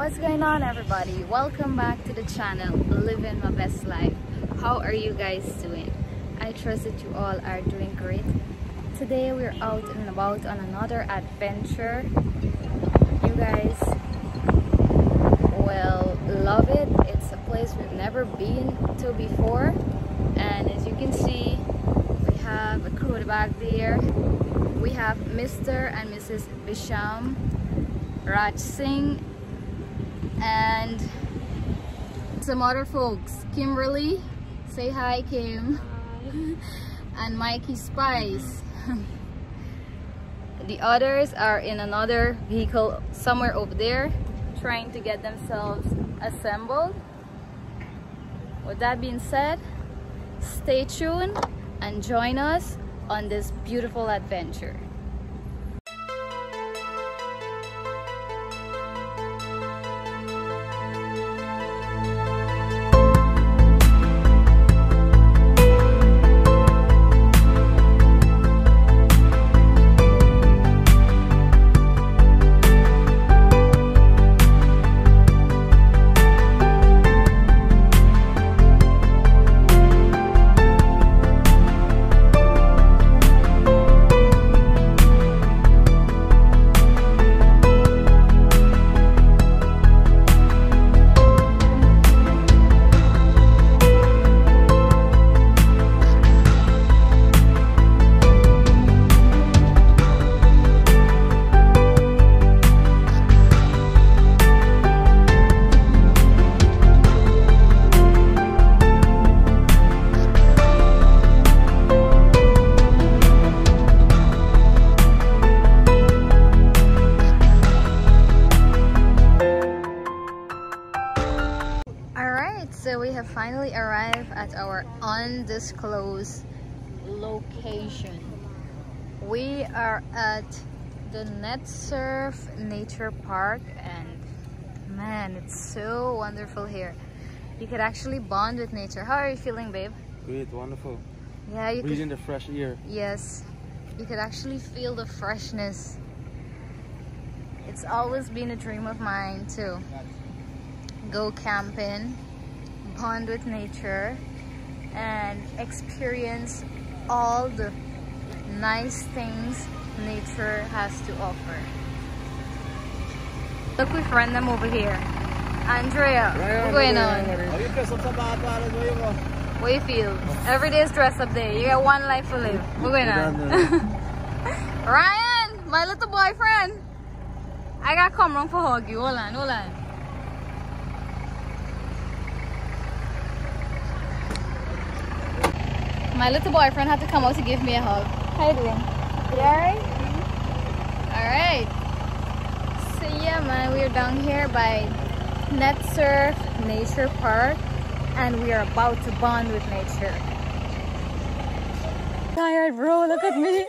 What's going on, everybody? Welcome back to the channel Living My Best Life. How are you guys doing? I trust that you all are doing great. Today we're out and about on another adventure. You guys will love it. It's a place we've never been to before, and as you can see, we have a crew back there. We have Mr. and Mrs. Bisham, Raj Singh, and some other folks. Kimberly, say hi, Kim. Hi. And Mikey Spice. The others are in another vehicle somewhere over there, trying to get themselves assembled. With that being said, stay tuned and join us on this beautiful adventure. So we have finally arrived at our undisclosed location. We are at the Netsurf Nature Park, and man, it's so wonderful here. You could actually bond with nature. How are you feeling, babe? Great, wonderful. Yeah, you breathing the fresh air. Yes, you could actually feel the freshness. It's always been a dream of mine to go camping, bond with nature, and experience all the nice things nature has to offer. Look, we friend them over here. Andrea, what's going on? What you feel? Every day is dress up day. You got one life to live. What's going on? Ryan, my little boyfriend. I gotta come round for hug you. Hold on, hold on. My little boyfriend had to come out to give me a hug. How you doing? You alright? Alright. So yeah, man, we're down here by Netsurf Nature Park, and we are about to bond with nature. Tired, bro, look at me.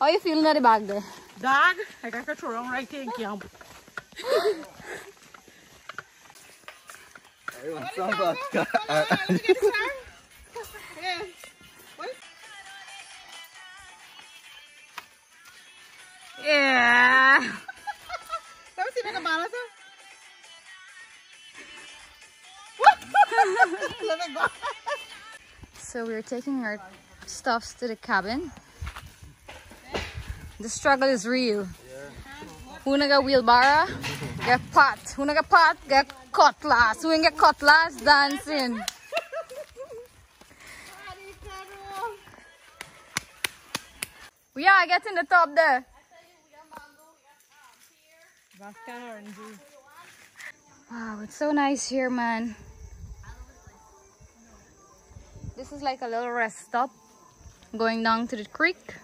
How you feeling at the back there? Dog, I got control on right here in camp. Yeah. So we're taking our stuffs to the cabin. The struggle is real. Who naga wheelbarrow, get pot. Who naga pot, get cutlass. Who ain't get cutlass, dancing. We are getting the top there. Wow, it's so nice here, man. This is like a little rest stop going down to the creek.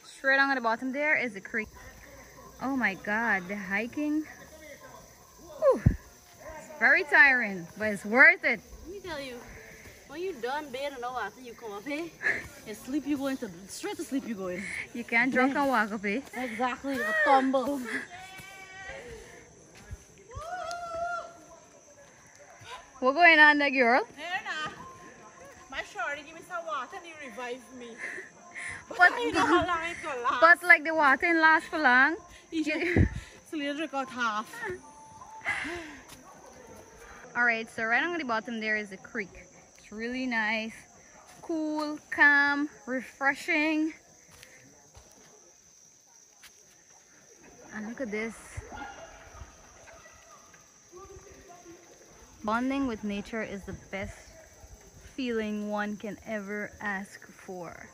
Straight down at the bottom there is the creek. Oh my god, the hiking. Whew. It's very tiring, but it's worth it. Let me tell you, when you're done bathing now after you come up here, and sleep you going to straight to sleep you going. You can't drunk and walk up here. Exactly, a tumble. What going on there, girl? There now. My shorty give me some water and he revived me. But like the water didn't last for long. Alright, so right on the bottom there is a creek. It's really nice, cool, calm, refreshing. And look at this. Bonding with nature is the best feeling one can ever ask for.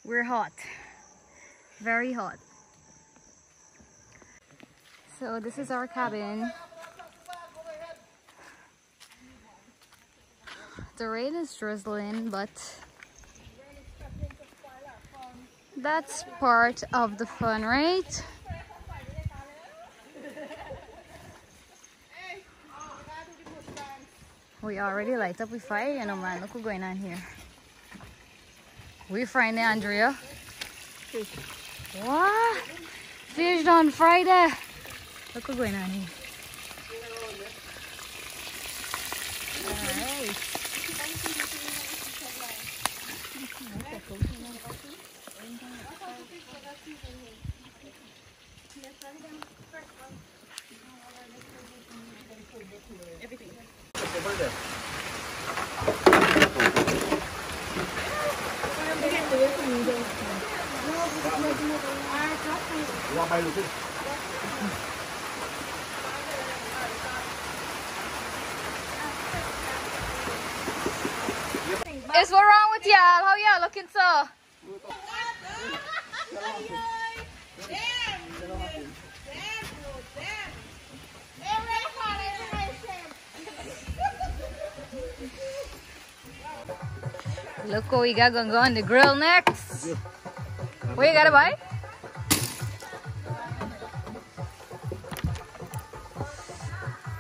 We're hot, very hot. So this is our cabin. The rain is drizzling, but that's part of the fun, right? We already light up with fire, you know, man. Look what's going on here. We frying the Andrea. What? Fish on Friday. Look what's going on here. Alright. Is what wrong with y'all? How y'all looking, so? Look what we got going to go on the grill next. What you gotta buy?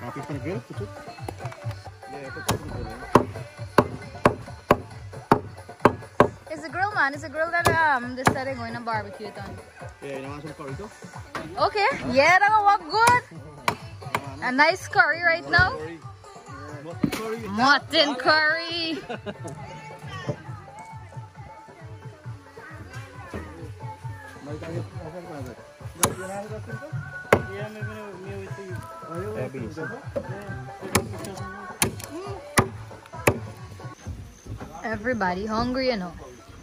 Happy for the grill? It's a grill, man. It's a grill that they said they're going to barbecue it on. Yeah, you want some curry too? Okay. Yeah, that'll work good. A nice curry right now. Mutton curry. Everybody hungry, you know.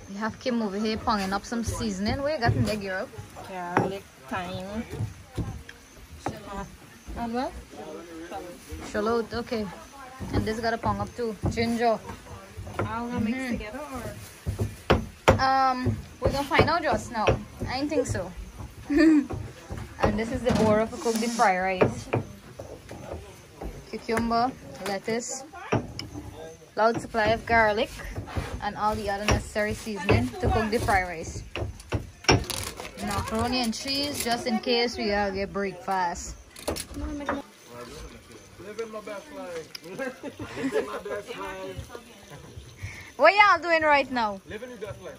We have Kim over here ponging up some seasoning. What you got in there, girl? Garlic, thyme. And what? Shallot, okay. And this got a pong up too. Ginger. I'll mix together or? We're gonna find out just now. I don't think so. And this is the order for cook the fried rice. Cucumber, lettuce, loud supply of garlic, and all the other necessary seasoning to cook the fried rice. Macaroni and cheese, just in case we gotta get breakfast. Living my best life. Living my best life. What y'all doing right now? Living your best life.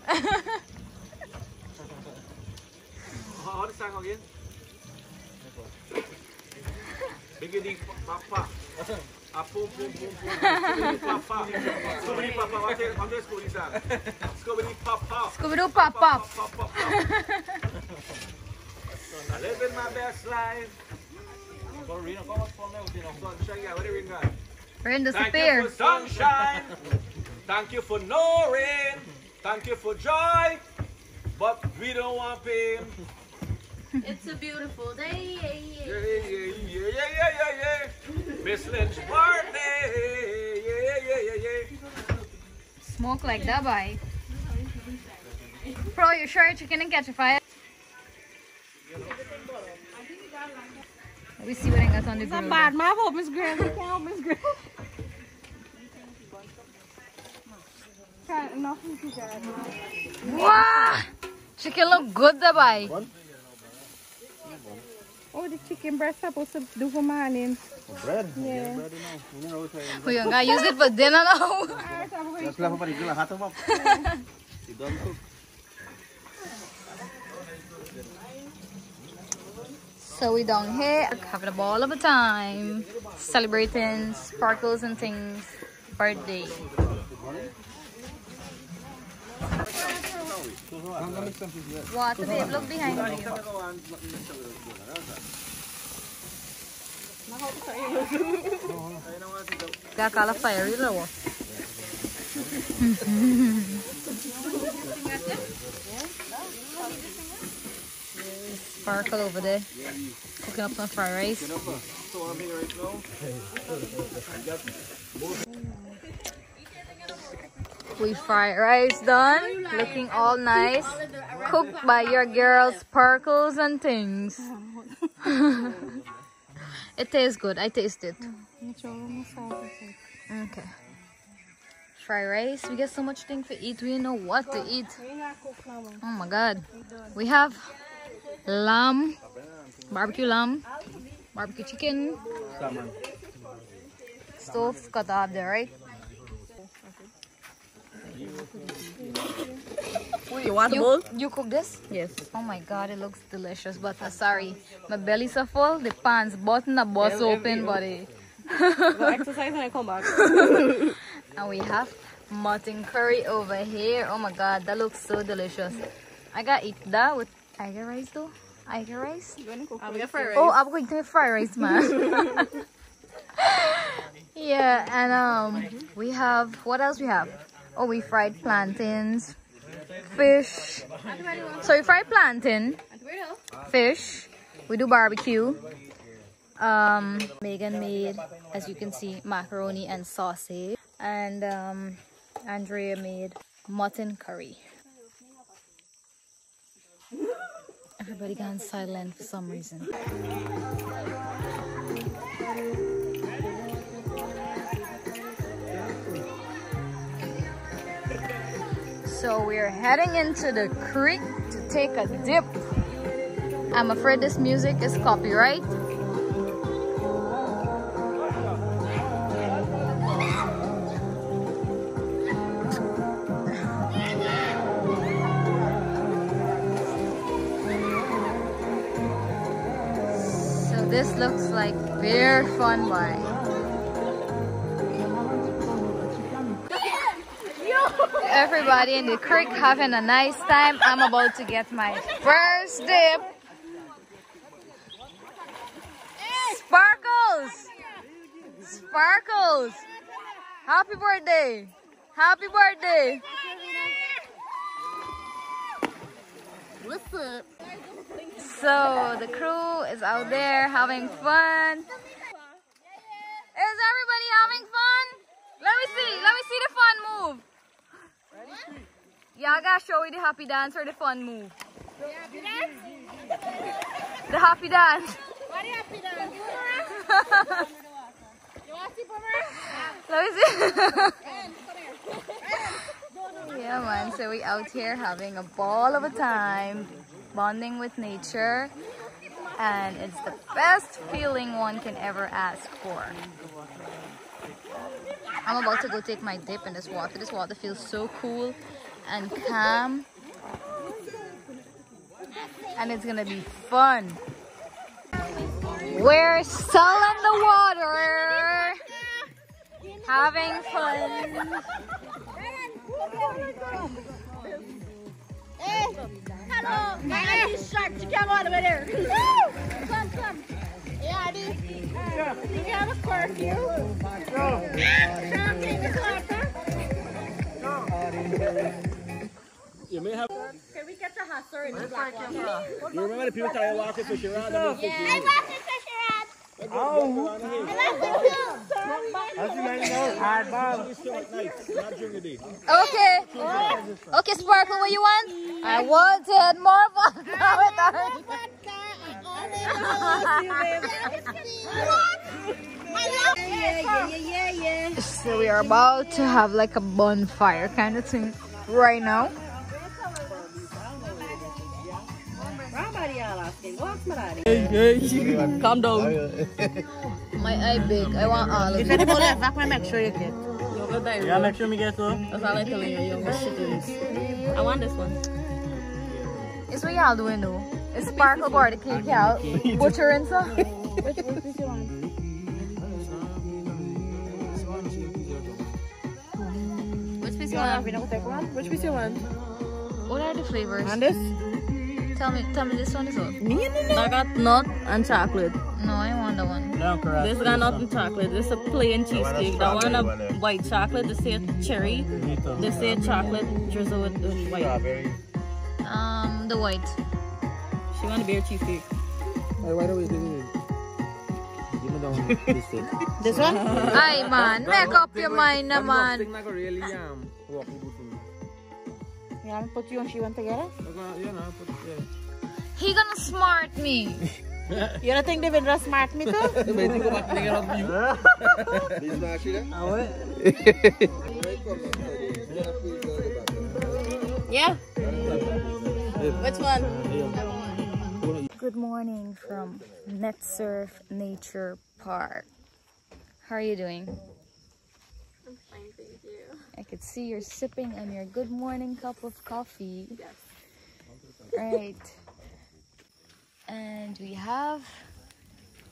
How the song again? Beginning papa. A pum pum pum pum. Papa. Scooby papa. What is Scooby song? Scooby papa. Scooby-Doo pop pop. Living my best life. Rain Thank disappear. you for sunshine. Thank you for no rain. Thank you for joy. But we don't want pain. It's a beautiful day. Yeah. Miss Lynch's birthday. Yeah. Smoke like that, boy. Bro, you sure chicken and catch a fire? Let me see what I got on the grill. It's bad, my hope Miss Grill. You can't help Miss Grill. Nothing to get. Wow! Chicken look good, the boy. Oh, the chicken breast supposed to do for morning. Bread? Yeah. We are gonna use it for dinner now. Just left for the grill. Hot them up. You done cook. So we down here having a ball of a time, celebrating Sparkles and Things birthday. Water, babe, look behind you. Got a fiery low. Sparkle over there, cooking up some fried rice. We fried rice done, looking all nice, cooked by your girl Sparkles and Things. It tastes good, I taste it. Okay. Fried rice, we get so much things to eat, we know what to eat. Oh my god. We have lamb, barbecue lamb, barbecue chicken, stove's cut up there, right? You want a bowl? You cook this? Yes. Oh my god, it looks delicious, but sorry, my belly's so full, the pants button the bus open, buddy. Go exercise and I come back. And we have mutton curry over here. Oh my god, that looks so delicious. I gotta eat that with tiger rice though. Tiger rice? I'll get fried rice. Oh, I'm going to make fried rice, man. Yeah, and we have, what else we have? Oh, we fried plantains, fish. So we fried plantain, fish. We do barbecue. Megan made, as you can see, macaroni and sausage, and Andrea made mutton curry. Everybody gone silent for some reason. So we're heading into the creek to take a dip. I'm afraid this music is copyright. This looks like very fun, boy. Everybody in the creek having a nice time. I'm about to get my first dip. Sparkles! Sparkles! Happy birthday! Happy birthday! What's up? So the crew is out there having fun. Is everybody having fun? Let me see the fun move. Yeah, I gotta show you the happy dance or the fun move. The happy dance? The happy dance. What the happy dance? You want to see Boomer? Let me see. Yeah man, so we out here having a ball of a time, bonding with nature, and it's the best feeling one can ever ask for. I'm about to go take my dip in this water. This water feels so cool and calm, and it's gonna be fun. We're still in the water, having fun. Hello, my auntie shark. She came all the way there. Come. Yeah, Adi. You have a curfew. Shark, take this water. You may have. Can we get the hustler in the black one? You remember the people tell you walk with your rod? I want the fisher rod. I want Okay. Okay, Sparkle, what you want? I wanted more vodka. So we are about to have like a bonfire kind of thing right now. Calm down. My eye big. I want all of it. If anybody left back, make sure you get. Yeah, make sure me get one. That's all I'm telling you, young chickens. I want this one. It's what y'all doing though. It's sparkle board, the cake out. Butcher and so. Which piece you want? Which piece you You want want? to take one? Which piece you want? What are the flavors? And this? Tell me this one is what? I got nut and chocolate. No, I want the one. This got nut and chocolate. This is a plain cheesecake. That one a white chocolate. This is cherry. This is chocolate drizzle with white. The white. She want a beer cheesecake. Why don't we do it? Give me down this thing. This one? Ay man, make up your mind na man. Thing na ko really walk with me. You want to put you and she went together? Yeah, no, put yeah. He gonna smart me. You don't think they've been smart me too? Waiting ko makinig out view. This na siya? Yeah. Which one? Good morning from Netsurf Nature Park. How are you doing? I'm fine, thank you. I could see you're sipping on your good morning cup of coffee. Yes. Right. And we have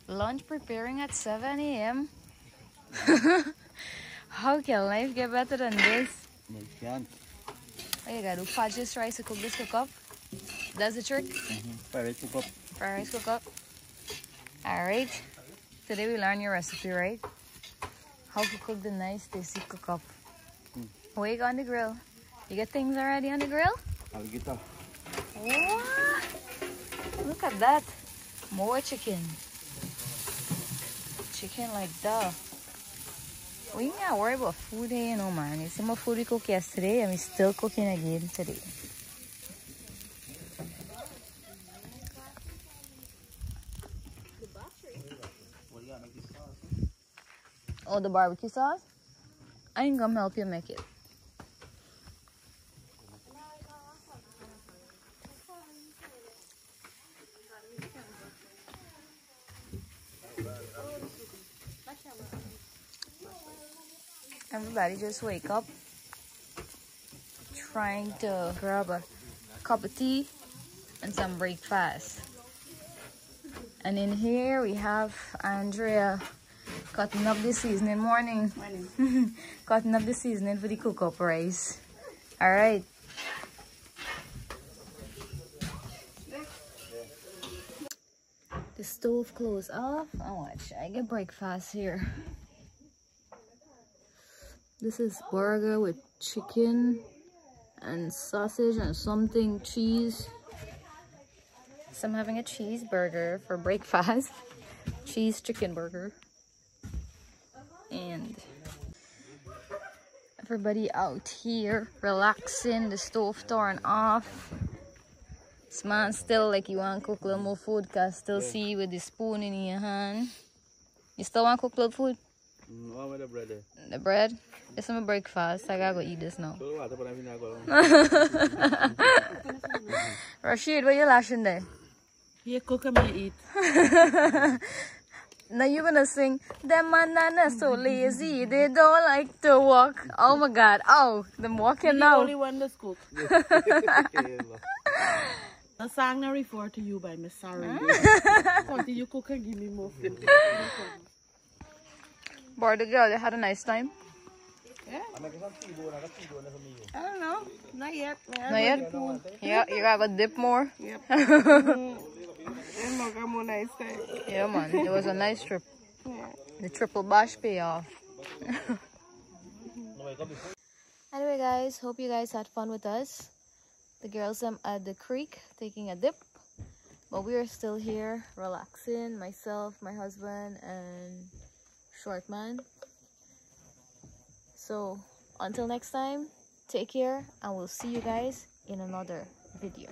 lunch preparing at 7 a.m. How can life get better than this? No, you can't. Oh, you gotta do fudges rice to cook this cook up. That's the trick? Fried rice cook up. Fried rice cook up. Alright. Today we learn your recipe, right? How to cook the nice tasty cook up. What you got on the grill? You got things already on the grill? Alligator. What? Look at that. More chicken. Chicken like that. We ain't gotta worry about food here, you know, man. You see my food we cooked yesterday and we still cooking again today. Oh, the barbecue sauce? I ain't gonna help you make it. Everybody just wake up trying to grab a cup of tea and some breakfast. And in here we have Andrea cutting up the seasoning morning. Cutting up the seasoning for the cook up rice. Alright. The stove closed off. And watch, I get breakfast here. This is burger with chicken and sausage and something cheese. So I'm having a cheeseburger for breakfast. Cheese chicken burger. And everybody out here relaxing, the stove torn off. This man still like you want to cook a little more food cause I still see you with the spoon in your hand. You still want to cook a little food? No, with the bread there. The bread? It's my breakfast. I gotta go eat this now. Rashid, what you lashing there? You cook and I eat. Now you're gonna sing, them man are so lazy, they don't like to walk. Oh my god, oh, them walking now. The only one that's cook. The song I refer to you by Miss Sorry. Something you cook and give me more food. Boy, the girl, they had a nice time. Yeah. I don't know. Not yet. Man. Not yet? Yeah, you gotta dip more. Yep. More nice time. Yeah, man, it was a nice trip. Yeah. The triple bash payoff. Anyway, guys, hope you guys had fun with us. The girls at the creek taking a dip, but we are still here relaxing. Myself, my husband, and Short Man. So until next time, take care, and we'll see you guys in another video.